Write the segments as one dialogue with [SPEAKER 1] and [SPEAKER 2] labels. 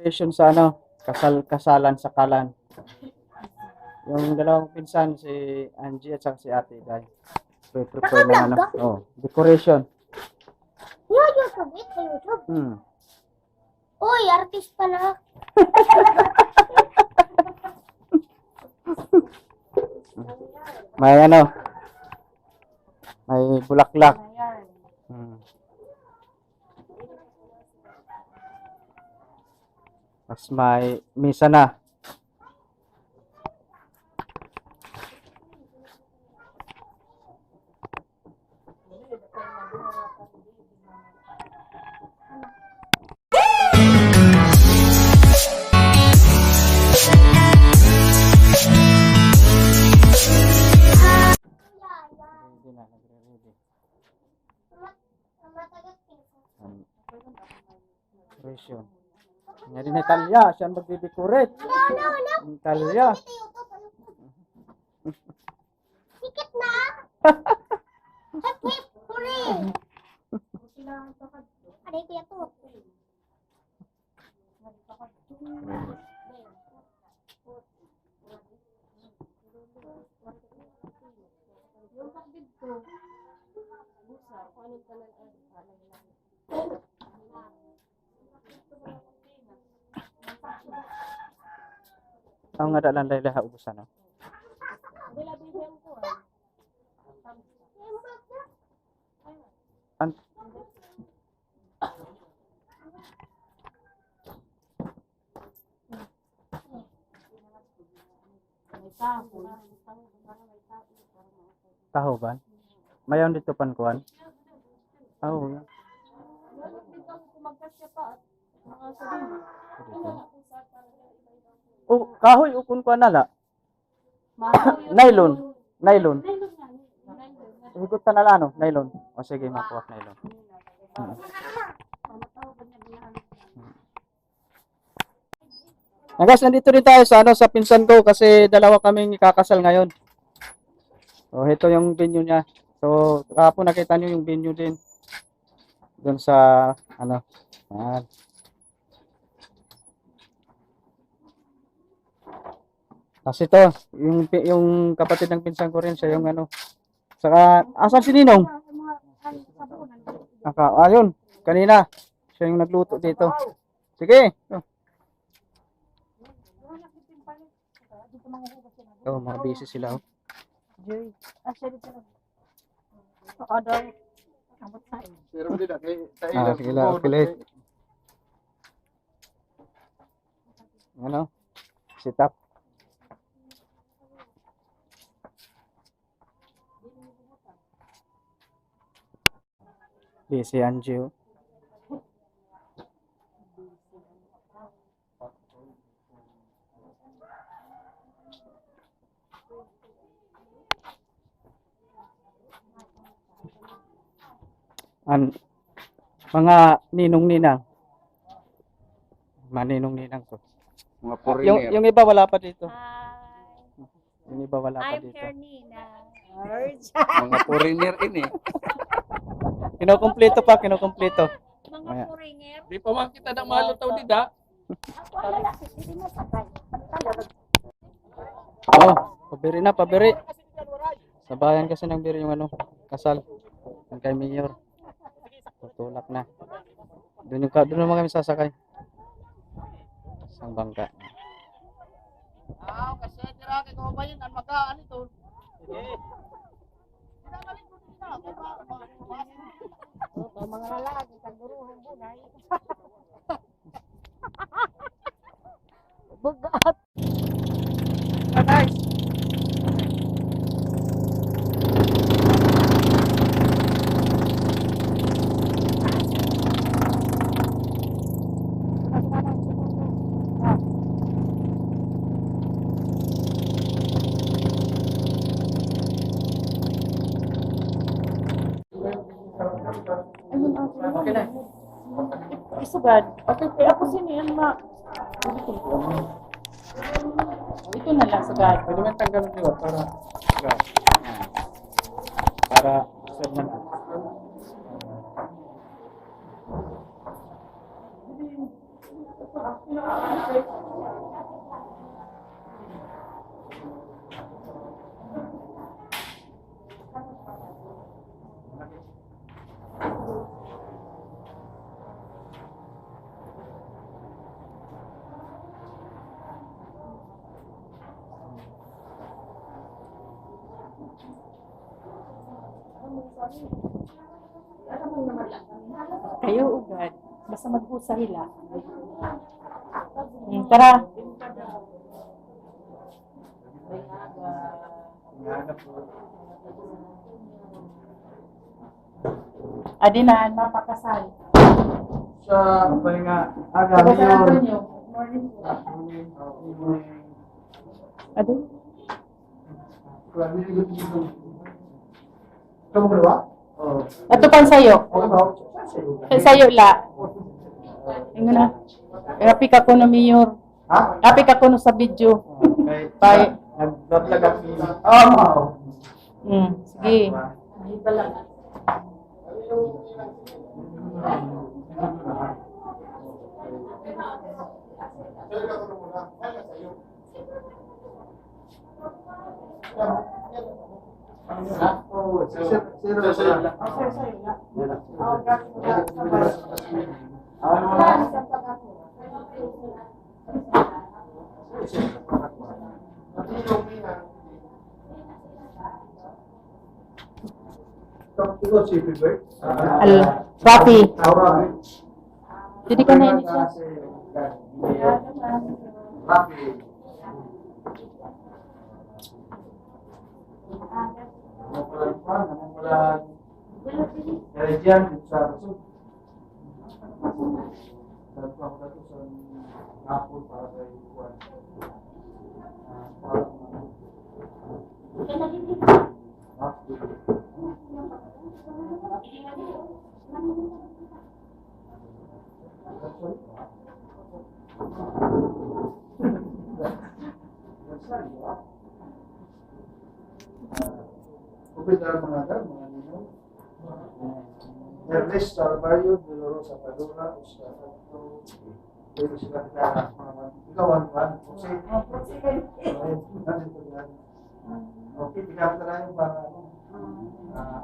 [SPEAKER 1] decoration sa ano, kasalan sa kalan. Yung dalawang pinsan, si Angie at saka si Ate Day. Prepare ng ano. Oh, decoration.
[SPEAKER 2] YouTube it sa YouTube. Uy, artist pala.
[SPEAKER 1] May ano, may bulaklak. Mas may misa na. Ready na, nagre-ready. Decoration. Ngayon ni Talia, siya ang magde-decorate. Talia.
[SPEAKER 2] Sikit na. Hip, huri. Aday ko yan to.
[SPEAKER 1] Ang nga dalan dahil ubusan no. An Taho ba? Mayon dito pankuan. Oh. Oh, kahoy ukon ko nala. Nylon. Nylon. Higutan na lang, no? Nylon. O sige, makuha nylon. Guys, nandito din tayo sa ano sa pinsan ko kasi dalawa kaming ikakasal ngayon. So ito yung venue niya. So kahapon nakita niyo yung venue din. Doon sa ano. Yan. Kasi ito, yung kapatid ng pinsan ko rin siya yung ano. Saka asan si Ninong? Ayun, kanina siya yung nagluto dito. Sige. Oh, mga busy sila. Oh.
[SPEAKER 3] Joy. Ada ambot sa iyo.
[SPEAKER 4] Pero hindi na kay
[SPEAKER 1] Sige lang, okay. Ano? Sit up. Busy Angie. Mga ninong-ninang. Maninong-ninang to.
[SPEAKER 4] mga foreigner.
[SPEAKER 1] Yung iba wala pa dito.
[SPEAKER 3] Hi.
[SPEAKER 1] Yung iba wala pa
[SPEAKER 3] I'm
[SPEAKER 1] dito.
[SPEAKER 3] Fernina.
[SPEAKER 4] Mga foreigner ini.
[SPEAKER 1] Kinukumpleto pa, kinukumpleto.
[SPEAKER 3] Mga
[SPEAKER 1] Ayan.
[SPEAKER 3] foreigner.
[SPEAKER 4] Di pa man kita nang malutaw dida.
[SPEAKER 1] Oh, pabiri na, pabiri. Sa bayan kasi ng biri yung ano, kasal. Yung kay Mayor. Tutulak na. Doon naman kami sasakay. Isang bangka.
[SPEAKER 4] Kasi tira kay ko ba yun ang magaan ito.
[SPEAKER 3] Mga lalaki, kanduruhan bunay. Bugat.
[SPEAKER 1] Guys. Okay na.
[SPEAKER 3] Isugad. Okay, ako siniyan ma. Ito na lang sagad.
[SPEAKER 1] Pwede mo tanggalin nyo para sir man.
[SPEAKER 3] Kayo ugad. Basta mag-usa hila. Tara. Adinaan, mapakasal.
[SPEAKER 1] Sa pahinga aga
[SPEAKER 3] Pagkasal
[SPEAKER 1] ngayon.
[SPEAKER 3] niyo. Morning. Adin?
[SPEAKER 1] Kamu kedua? Oh.
[SPEAKER 3] Ato pang sayo.
[SPEAKER 1] Okay.
[SPEAKER 3] Sayo la. Ingo na. Happy ka ko no mayor.
[SPEAKER 1] Ha?
[SPEAKER 3] Happy ka ko no sa video.
[SPEAKER 1] Okay.
[SPEAKER 3] Bye.
[SPEAKER 1] Nag-vlog kami. Mao.
[SPEAKER 3] Sige. Rafi. Jadi ka na ini siya.
[SPEAKER 1] Rafi. Namulan kerajaan sa Rasul. Dan ako dito sa hapon para sa ikuan. Upit dalam mengajar mengenai Ernesto Alvario de la Rosa Padura, Ustaz itu sudah kita kawan-kawan. Oke, tiga terakhir para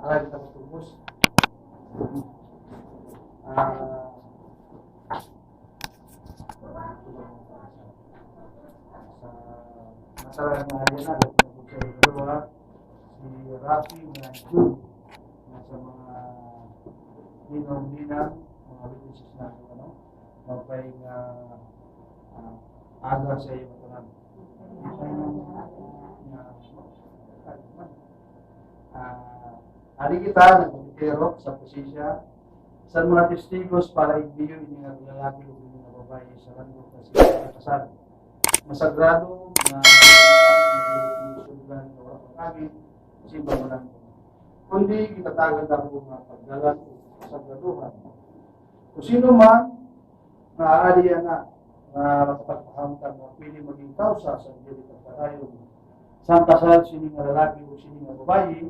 [SPEAKER 1] ala kita bertumus. Masalah yang ada kedua si Rafi mengajukan sa mga ninong-ninang mga witnesses natin mapay nga aga sa iyo matunan. Hari kita nagpiterok sa posisya sa mga testigos para i-video ini nga lalaki o mga babae sa ranggo kasi kasal. Masagrado na susugan ng mga kami simba mo lang. Kundi kitatagan ako mga pagdalan sa graduhan. Kung sino man maaari na makapagpahamtan na pili maging kausa sa dili pagpadayon sa kasal sining nga lalaki o sining nga babae,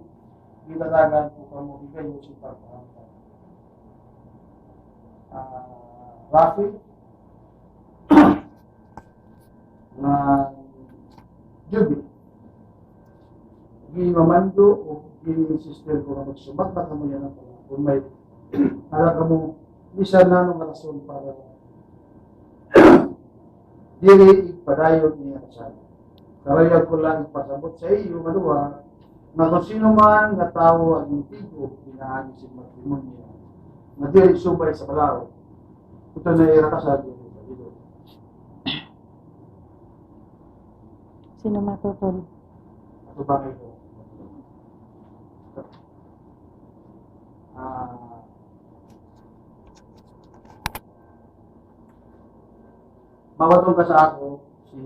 [SPEAKER 1] kitatagan po kamo ikayo si pagpahamtan. Rafi na Jubi gimamando o gini-sister ko na magsumagta ka mo yan ang kung may alaga mo bisa na nung rason para diri ipadayon niya sa karayag ko lang ipasabot sa iyo maluwa na kung sino man nga tao ang intigo pinaani si matrimonyo niya na diri subay sa balaw ito na irakasal dito.
[SPEAKER 3] Sino matutol?
[SPEAKER 1] Ito ba kayo? Mawatong ka sa ako si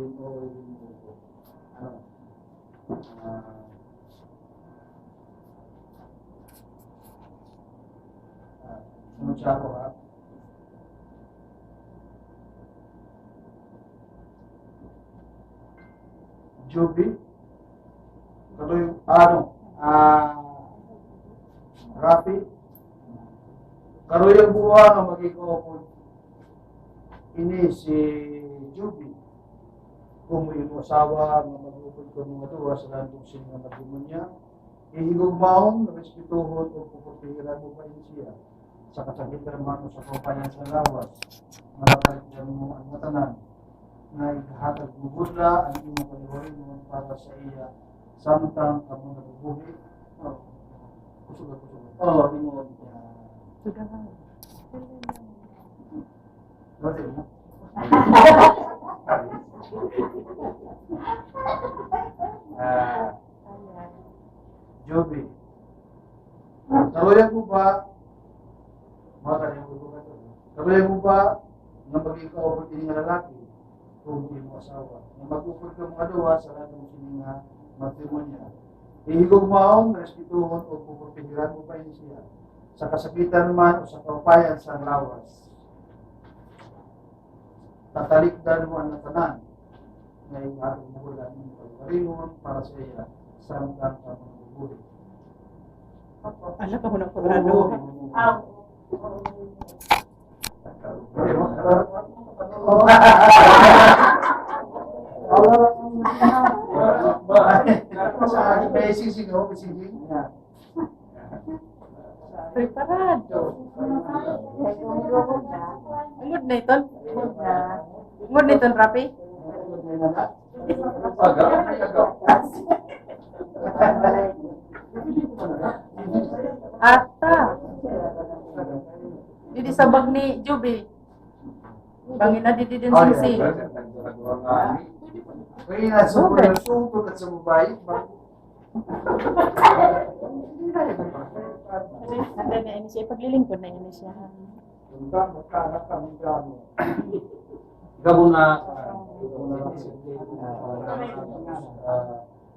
[SPEAKER 1] sunod siya ako ha. Jubi katoy Rafi karoy ang buwa nga magigopod
[SPEAKER 5] ini si Juby. Kung imo asawa nga magupod ko mga duwa sa landong sin nga nagumunya, ihigog maong respetuhon o pupupihiran mo pa siya sa kasagitan man o sa kampayan sa lawas, malakalit mo ang matanan, na ikahatag mo budla ang imo kaliwain mo para sa iya, samtang kamo nabubuhi. Kusog. Imo.
[SPEAKER 3] Sudahan.
[SPEAKER 5] Dati mo. Joby, karoyan mo ba, karoyan mo ba na maging kaupod din nga lalaki kung hindi mo asawa? Na mag-upod ka mga duwa sa lahat ng sininga matrimonya. Ihigog maong respetuhon o pupupigiran mo pa siya sa kasakitan man o sa kaupayan sa lawas. Tatalikdan mo ang natanan ngayong aking bulan ng pagkaringon para sa iya samtang ka mabubuhay.
[SPEAKER 3] Anak ako ng pagkano. Preparado. Ungod na ito. Ungod na ito, Rapi. Ata. Didi sabag ni Juby. Bangin na didi din sisi.
[SPEAKER 5] Kaya nga sa mga sungkot at sa babae,
[SPEAKER 3] Handa na ini siya. Paglilingkod na ini siya.
[SPEAKER 5] gabo na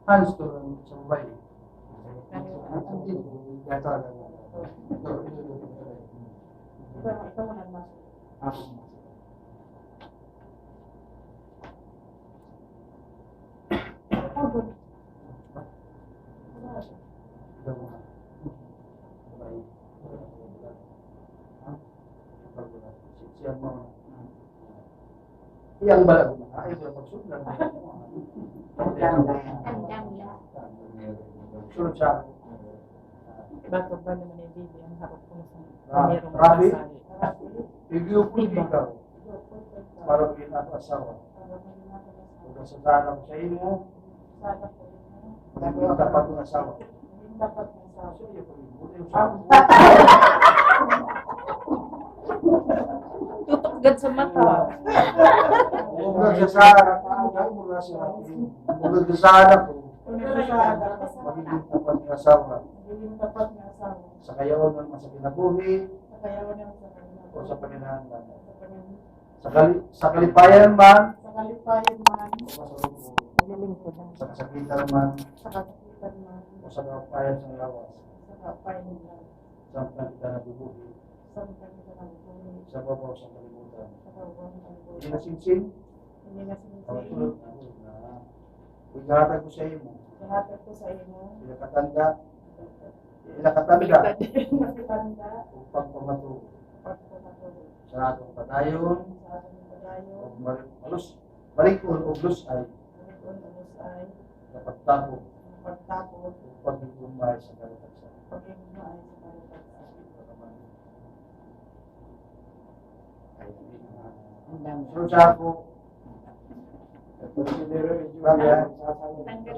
[SPEAKER 5] hands to sa babae. Yang balag na ay pagsunan.
[SPEAKER 2] Tandang yan.
[SPEAKER 5] Sunod siya.
[SPEAKER 3] Bato ba naman yung bibi ang harap ko sa merong
[SPEAKER 5] Rabi?
[SPEAKER 3] masahe.
[SPEAKER 5] Bigyo po ikaw para maging ako asawa. Kung nasasana ko sa imo, maging dapat kong asawa. Sige po, buti yung sabi.
[SPEAKER 3] Tutok agad sa mata.
[SPEAKER 5] Kung nagsasana ko, magiging dapat ng asawa. Sa kayaon ng sa kinabuhi o sa paninahanlan. Sa kalipayan man, o sa kasakitan man, o sa kapayan sa lawas. Samtang kita nabubuhi, sa babaw sa kalimutan. Hindi na sinsing, tulad na. Kung ihatag ko sa imo, ilakatanda, upang pamato sa atong padayon, balikon o blus ay dapat tapo upang igumbay sa kalatasan. So sa ako,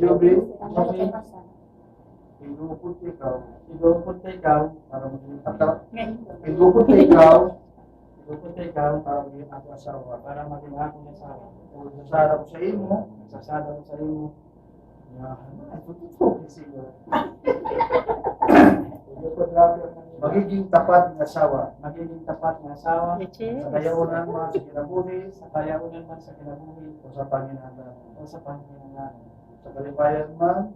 [SPEAKER 5] Juby, idupot ikaw para maging idupot ikaw para maging ako asawa. Kung sasara ko sa imo, ay tututok siguro. Magiging tapat ng asawa.
[SPEAKER 3] Leche.
[SPEAKER 5] Sa kayaunan man sa kinabuhi, o sa panginahan. Sa kalipayan man,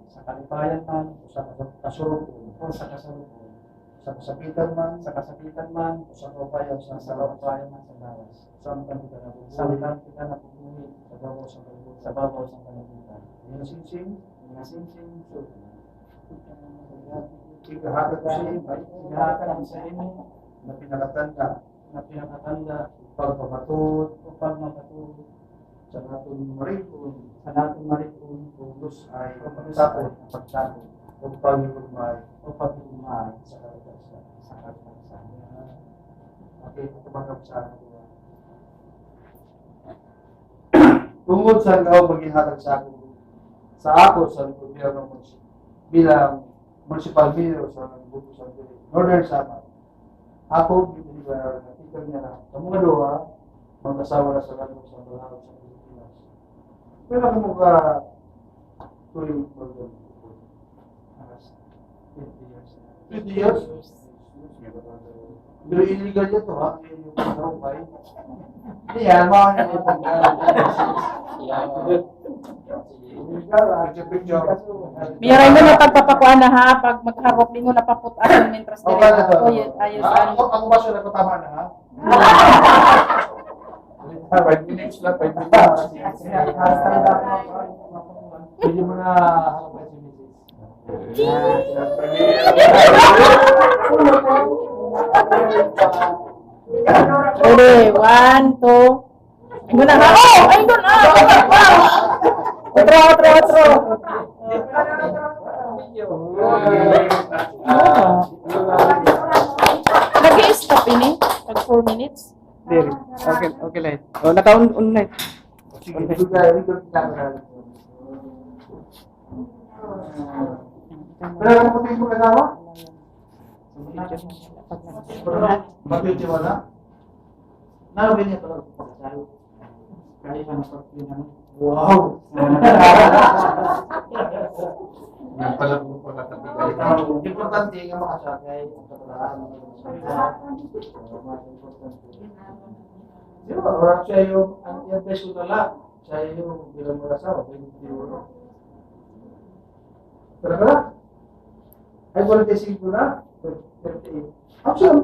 [SPEAKER 5] o sa kasurupon. Sa kasakitan man, o sa kapayan sa lawas. Samtang kita nabubuhi, sa babaw sa kalibutan. Sinasing, ikahatag ko sa imo, na pinakatanda, na pinakatanda, pagpapatud, o pagmapatud, sa natin maripon, pugos ay pagsakot, o pagigumay, sa karagasa. Okay, kumagap sa akin. Tungod sa gaw maghihatag sa ako sa gobyerno bilang municipal mayor sa Buto sa Northern Samar. Ako bibigyan na tikal niya na sa mga doha mag-asawa na sa kanong sa Balao sa Pilipinas. Pero ako ka tuwing mag-asawa. 20 years? Pero illegal yan to ha? Yung pagkakupay. Hindi yan, mga nga yung
[SPEAKER 3] Biyaray mo na pagpapakuan na ha, pag magharap din mo napaputaan mentras
[SPEAKER 5] Okay na to.
[SPEAKER 3] ayusan.
[SPEAKER 5] Ako ba siya nagkatama na ha?
[SPEAKER 4] 5 minutes lang, 5 minutes.
[SPEAKER 5] Pwede mo na halapay si Mrs.
[SPEAKER 3] Ready, 1, 2. Ay, doon na ha. Oh, ay, doon na. Otro. Nag-i-stop ini? Pag 4 minutes?
[SPEAKER 1] Diri. Okay, okay lang. Oh, naka-on na.
[SPEAKER 5] Sige, ito camera. Pero ano po tingin mo kasama? Bakit wala? Nalagyan niya pala pagkasal. Kaya ka na pagkasal. Wow!
[SPEAKER 4] Yung pala po pala tabi.
[SPEAKER 5] Importante nga makasakay ang katalaan. Di ba? Orang siya yung best ko tala. Siya yung bilang mag-asawa. Pero ka? Ay, 45 ko na. 38. Ang siya?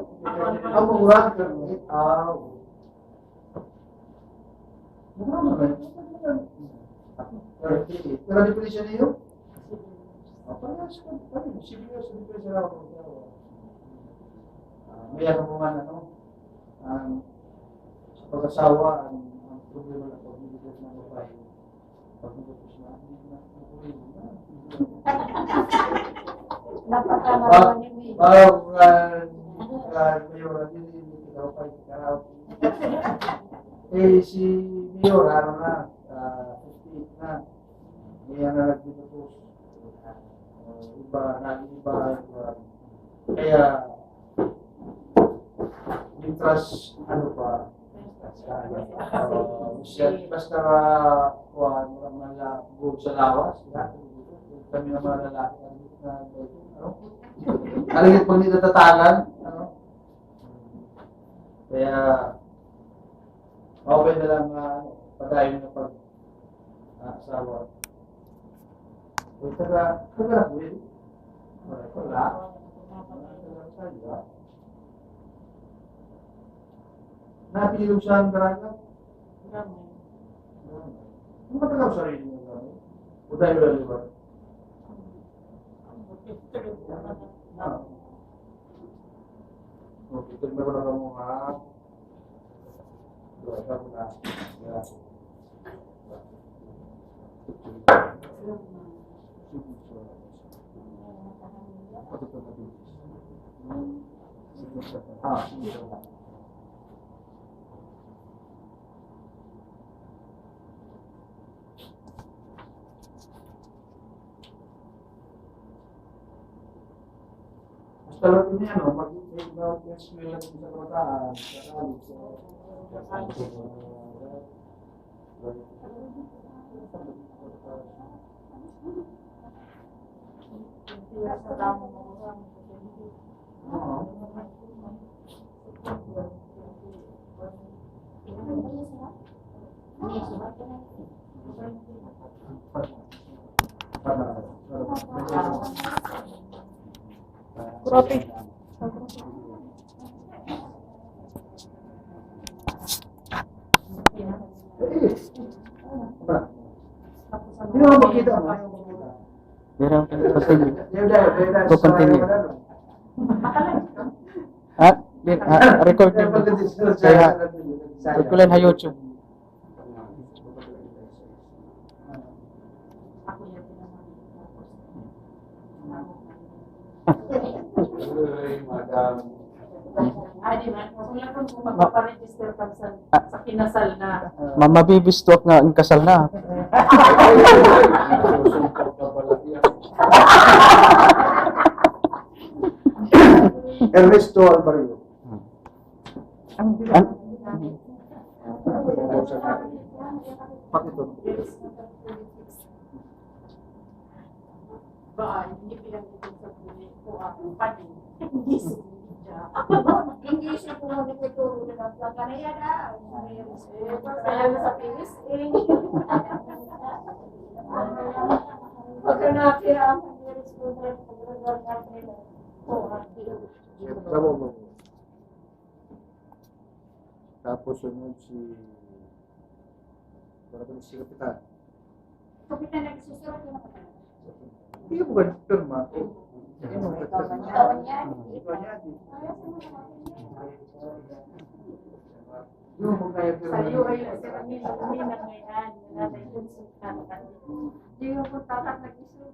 [SPEAKER 5] Ang mura. 38. Mura naman. 38. Pero di pala siya niyo? Parehas ka. Serious. Di pala siya ako. May ano po man ano. Sa pag-asawa, ang problema na pag-ibigay ng babae. Pag-ibigay na. Si Mayor, ano na, 58 na. May ano na dito po. Iba. Kaya, yung trust, ano pa, basta malabog sa lawas, kami na mga lalaki aligit pag nitatatagan, ano? Kaya, okay na lang padayon na pag-asawa. Kung taga po yun, wala. Napilog siya ang daraga? Ano ba taga sarili mo namin? O dahil wala liba? Okay, tignan ko na ka muna. Tignan ko na. Kalau ini ano, mag-ibig yung smell sa kabataan,
[SPEAKER 3] Grabe.
[SPEAKER 5] Hindi mo makita mo.
[SPEAKER 1] Pero, continue.
[SPEAKER 5] Beda
[SPEAKER 1] Go continue.
[SPEAKER 5] sa
[SPEAKER 1] Ha? Record din. Kaya, record ko lang sa YouTube.
[SPEAKER 3] Ako yan naman.
[SPEAKER 4] Ay, madam.
[SPEAKER 3] Ay, di ba? Kung lang kung magpaparegister ka sa kinasal na.
[SPEAKER 1] Mabibistok nga ang kasal na.
[SPEAKER 4] Susumpok ka pala yan.
[SPEAKER 5] Ernesto Alvario.
[SPEAKER 1] An-
[SPEAKER 5] Pakito.
[SPEAKER 3] Ba, hindi pinag-ibig sa puli ko ako pa din. Hindi sumidya.
[SPEAKER 2] Hindi siya pumunta ko turo na nagkakaraya na.
[SPEAKER 3] Kaya na sa pinis, eh.
[SPEAKER 2] Pagka nakakira ang pag-iris ko na pag-iris nila.
[SPEAKER 5] Tama mo. Tapos sunod si si Kapitan.
[SPEAKER 2] Kapitan nagsusulat yung mga
[SPEAKER 5] Hindi mo ba pirma? Hindi mo ba
[SPEAKER 2] Tawan niya.
[SPEAKER 5] Ikaw niya, di. Yung mo kaya
[SPEAKER 3] Sa
[SPEAKER 5] pirma.
[SPEAKER 3] iyo ay sa kanila kuminan ngayon. Nanay kung sultan ka.
[SPEAKER 2] Hindi mo po tatak nag-isip.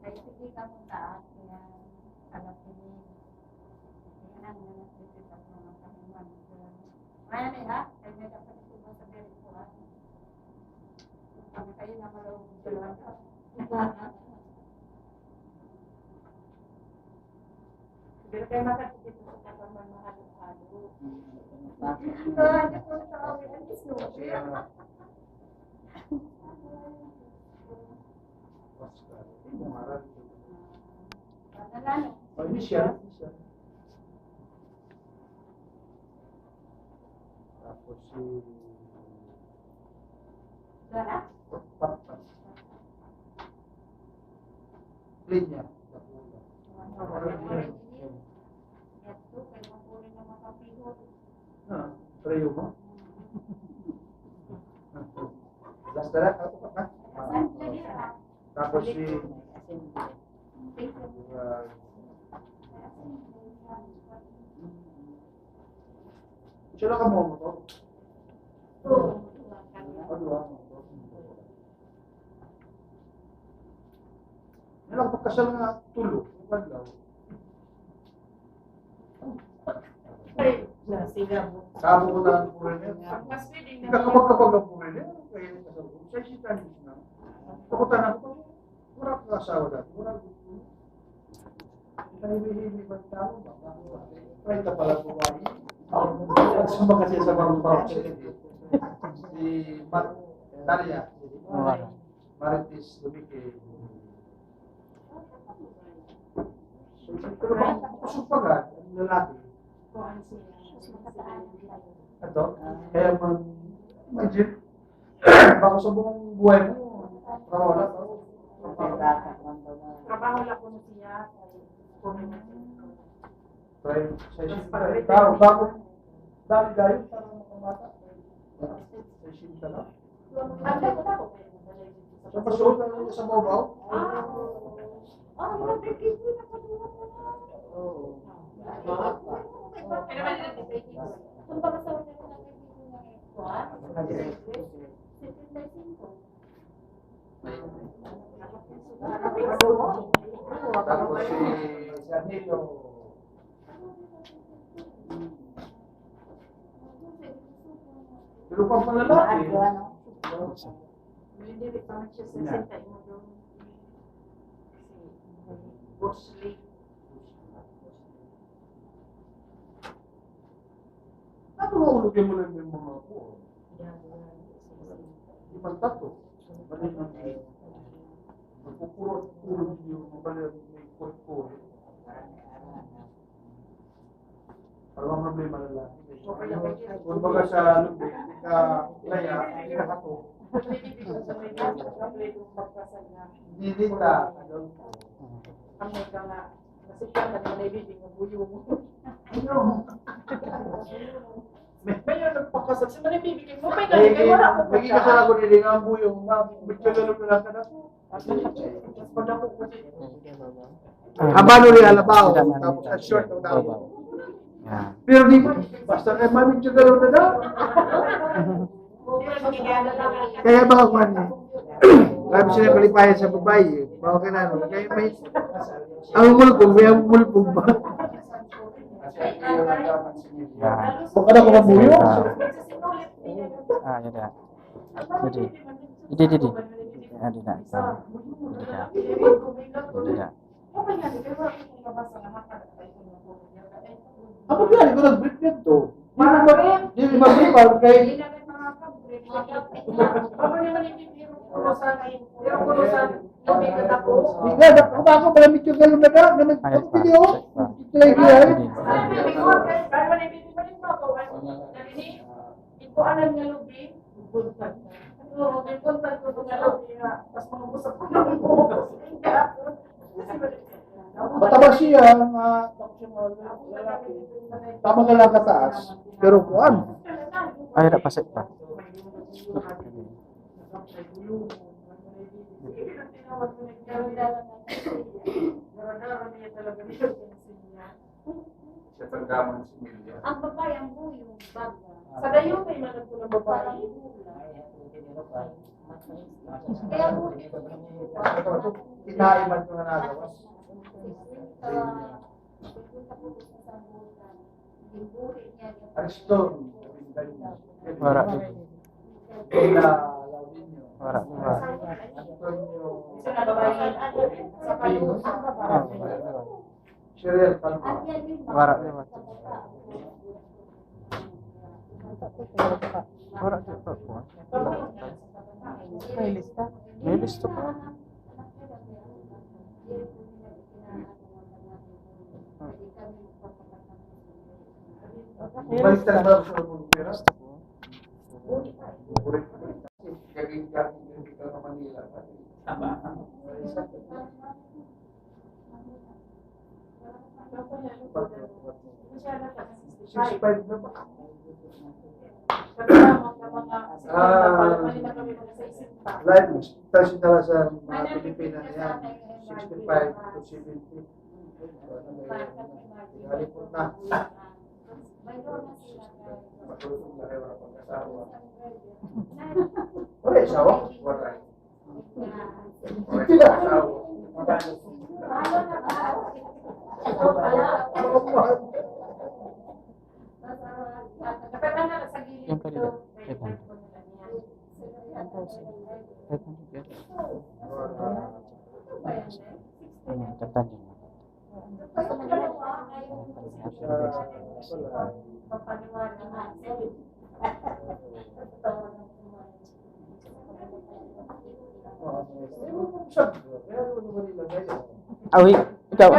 [SPEAKER 2] Ay, sige ka mo taas. Kaya, alam ko niya. Kaya nang nanasipit ako ng mga kahiman. Kaya na ha? Kaya may dapat ito mo sa meron ko ha? Kami kayo na malawag sa lahat.
[SPEAKER 3] Pero kayo makakikita sa katawan mahalo-halo.
[SPEAKER 2] Hindi po sa kami. Ang isno. Nalano.
[SPEAKER 5] Oh, ini siya. Tapos si
[SPEAKER 2] Dara?
[SPEAKER 5] Papa. Linya.
[SPEAKER 2] Ito, kaya mapunin na makapihod.
[SPEAKER 5] Trayo mo. Last tara, ako pa.
[SPEAKER 2] Saan sila dira?
[SPEAKER 5] Tapos si sila ka mo to? Nilang pagkasal nga tulo. Paglaw.
[SPEAKER 3] Ay, nasiga mo.
[SPEAKER 5] Sabo ko lang po rin yan.
[SPEAKER 3] Mas pwedeng
[SPEAKER 5] Hindi ka kapag ang po rin yan. Kaya kasal ko. Sa isitan na. Pakutan ako. Mura ka asawa dati. Mura ko. Hindi ba tao ba? Try ka pala po ba? Sumba kasi sa mga si Daria. Marites Dumique. Pero kusog pa ka, lalaki. Ito, kaya imagine, baka sa buong buhay mo, trabaho lang.
[SPEAKER 3] Trabaho lang ko na siya.
[SPEAKER 5] Try, sa bago, dami gayon para makamata. Sa isinta lang. Sa pasuot na sa babaw.
[SPEAKER 2] Kung baka sa wala ko lang
[SPEAKER 5] Tapos si Anilo. Pero pang malalaki.
[SPEAKER 3] Hindi rin pa siya sa senta mo doon. Bruce Lee.
[SPEAKER 5] Ano maulugin mo lang yung mga po? Ibang tato. Magpupurot-purot yung mabalir may kurt-kurt. Para mga problema lalaki. Kung baga sa lubi, hindi ka laya, hindi ka kato. Hindi din ka.
[SPEAKER 3] Kami ka nga. Kasi siya ka naman ibibig ng buyo mo.
[SPEAKER 5] Ano?
[SPEAKER 3] May yun nagpakasal. Sa mga ibibigay mo, may galing. Wala ko pa
[SPEAKER 5] Naging kasala ko nila nga ang buyong. Bityo lalo na lang ka na po.
[SPEAKER 3] Mas pag ako ko dito.
[SPEAKER 5] Habano rin alabaw. Tapos ang short ng tao.
[SPEAKER 1] Yan.
[SPEAKER 5] Pero di ba, basta kay mami siya gano'n na daw. Kaya mga kwan eh. Marami sila kalipayan sa babae. Bawa ka na, no? Kaya may... Ang mulpong, may ang mulpong ba?
[SPEAKER 1] Yan.
[SPEAKER 5] Baka na kung mabuyo.
[SPEAKER 1] Ah, yun na. Hindi. Hindi na. Hindi na.
[SPEAKER 5] Ako yan, ikaw nag-break yan to. Di ba mag-break kay... Hindi nga, ako malamit yung gano'n na ka. Nag-video. Ito lang yan. Mataba siya, tama ka lang kataas, pero kuan.
[SPEAKER 1] Ay, na pasok pa.
[SPEAKER 4] Siya tanggaman si Milya.
[SPEAKER 2] Ang babae, ang buyo, baga.
[SPEAKER 3] Sa dayo may manag ko ng babae.
[SPEAKER 2] Kaya buyo.
[SPEAKER 5] Kinaiman ko na nagawas. Ariston.
[SPEAKER 1] Wala.
[SPEAKER 5] Kaya Laulinio.
[SPEAKER 1] Wala.
[SPEAKER 5] Antonio.
[SPEAKER 3] Isa na babae. Sa kayo.
[SPEAKER 5] Cheryl Palma.
[SPEAKER 1] Wala. May listo pa.
[SPEAKER 5] Balik tayo ba sa Pera?
[SPEAKER 4] Gaging dito sa Manila.
[SPEAKER 5] Six-five na ba? Live expectancy nila sa mga Pilipinas yan. 65 to 70. Gali po na.
[SPEAKER 4] Matulog na rin wala pag-asawa.
[SPEAKER 5] Wala isawa?
[SPEAKER 4] Wala.
[SPEAKER 5] Sila.
[SPEAKER 1] Yung kanila. 500. 500. Tatandin mo. Awi, ikaw.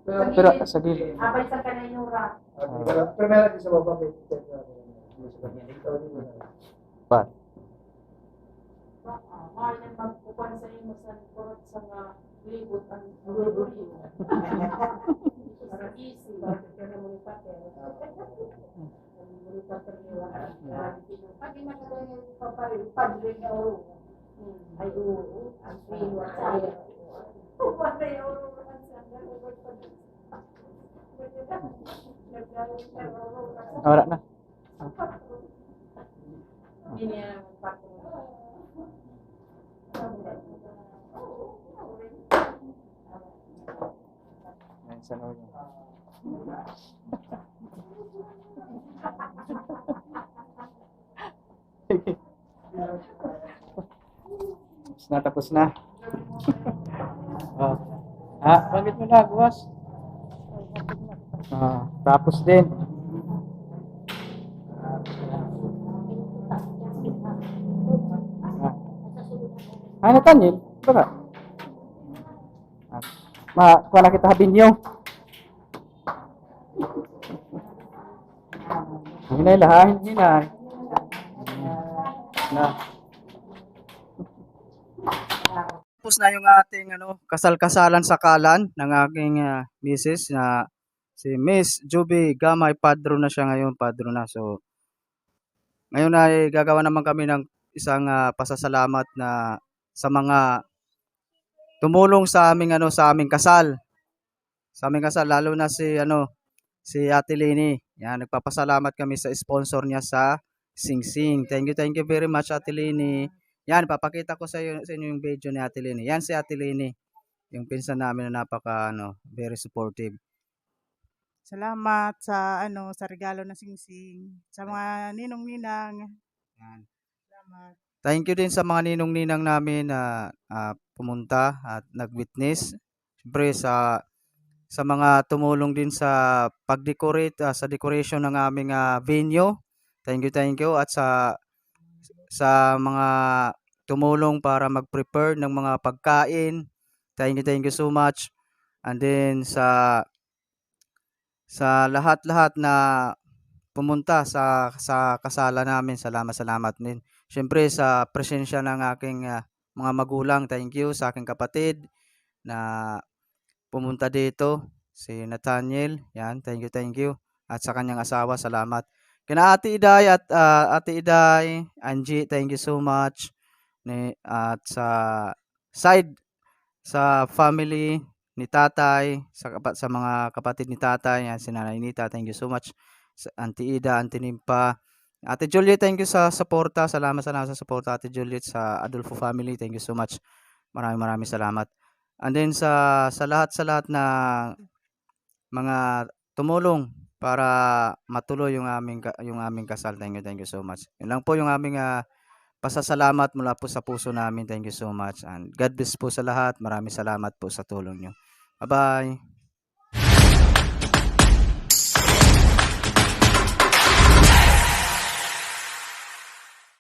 [SPEAKER 1] Pero sa gilid.
[SPEAKER 2] Abay sa kanayura.
[SPEAKER 5] Pero meron din sa baba.
[SPEAKER 1] Ba?
[SPEAKER 3] Mahal na magpupan sa imo sa kurot sa nga libot ang gulbuli. Para easy. Para mo ni pater. Mo ni pater niya.
[SPEAKER 2] Pag inakadang yung paparin, padre niya o.
[SPEAKER 3] Ay oo. Ang swing wa saya.
[SPEAKER 2] Patay o.
[SPEAKER 1] Wala na.
[SPEAKER 3] Hindi niya pater.
[SPEAKER 1] Yan sa loob. Tapos na. Oh. Bakit mo na, boss? Tapos din. Ano tanil? Baka. Kuha na kita habinyo. Hinay lahat, hinay. Na. Tapos na yung ating kasal-kasalan sa Kalan ng aking misis na si Miss Juby Gamay. Padro na siya ngayon, padro na. So ngayon ay gagawa naman kami ng isang pasasalamat na sa mga tumulong sa aming sa aming kasal. sa aming kasal, lalo na si si Ate Leni. Yan, nagpapasalamat kami sa sponsor niya sa Sing Sing. Thank you very much Ate Leni. Yan, papakita ko sa inyo yung video ni Ate Leni. Yan si Ate Leni, yung pinsan namin na napaka very supportive.
[SPEAKER 6] Salamat sa sa regalo ng singsing. Sa mga ninong-ninang.
[SPEAKER 1] Yan.
[SPEAKER 6] Salamat.
[SPEAKER 1] Thank you din sa mga ninong-ninang namin na pumunta at nag-witness. Siyempre sa mga tumulong din sa pag-decorate, sa decoration ng aming venue. Thank you. At sa mga tumulong para mag-prepare ng mga pagkain. Thank you so much. And then sa lahat-lahat na pumunta sa kasalan namin, salamat din. Siyempre sa presensya ng aking mga magulang, thank you sa aking kapatid na pumunta dito, si Nathaniel, yan, thank you. At sa kanyang asawa, salamat. Kina Ate Iday at Ate Iday, Angie, thank you so much. At sa family ni Tatay, sa mga kapatid ni Tatay, yan, si Nanay Nita, thank you so much. Sa Auntie Ida, Auntie Nimpa, Ate Juliet, thank you sa suporta. Salamat sa suporta, Ate Juliet, sa Adolfo family, thank you so much. Maraming salamat. And then sa lahat na mga tumulong para matuloy yung aming kasal. Thank you so much. Yun lang po yung aming pasasalamat mula po sa puso namin. Thank you so much. And God bless po sa lahat. Maraming salamat po sa tulong nyo. Bye-bye.